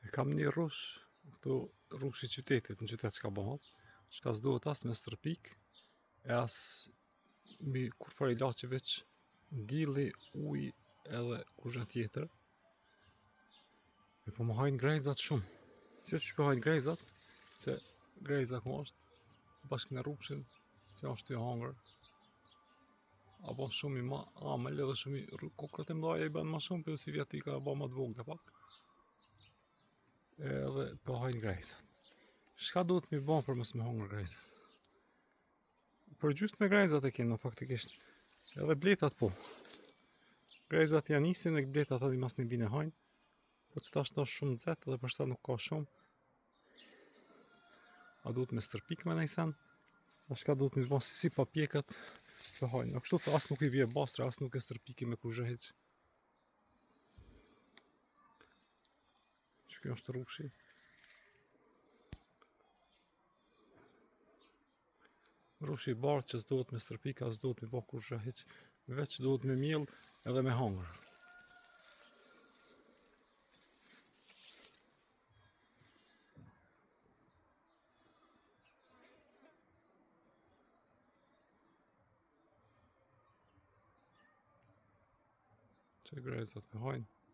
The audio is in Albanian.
E kam një rrush, këtu rrush I qytetit, në qytet s'ka bëhat, shka s'duhet as me stërpik, e as mi kur far ilaçe veç dilli, uj edhe kusha tjetër. E po më hajnë grejzat shumë. Që që po hajnë grejzat, se grejza ku është, bashkë me rrupshin, që është I hangër. Apo shumë I ma amël edhe shumë I kokrat e mdoja I bën ma shumë, për si vjeti ka ba ma të vogla pak. Edhe po hajnë grejzat. Shka duhet mi bon për mos me hangër grejzat? Për gjysmë me grejzat e kena faktikisht. Edhe bletat po. Grejzat janë isin e bletat ati mas një vine hajnë. Po që ta është shumë nxehtë dhe përshta nuk ka shumë. A duhet me stërpik me nejsen. A shka duhet me bon si papjekat të hajnë. A kështu të as nuk I vje bastra, as nuk e stërpiki me kushe heq. Që kjo është rrugshi. Rrugshi I bardhë që s'duhet me stërpik, as duhet me bo kushe heq. Veç duhet me miell edhe me hangër. Që grejzat me hajnë.